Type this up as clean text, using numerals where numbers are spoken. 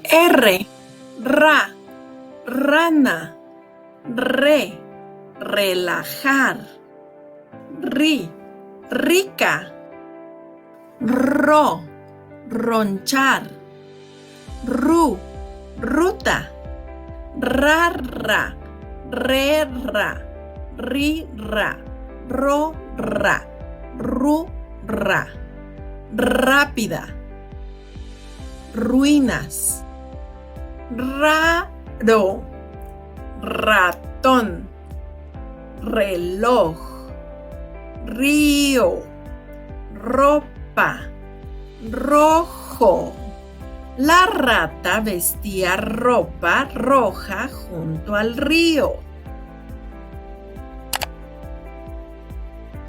R, ra, rana, re, relajar, ri, rica, ro, ronchar, ru, ruta, rarra, rerra, rirra, rorra, rurra, rápida, ruinas, raro, ratón, reloj, río, ropa, rojo. La rata vestía ropa roja junto al río.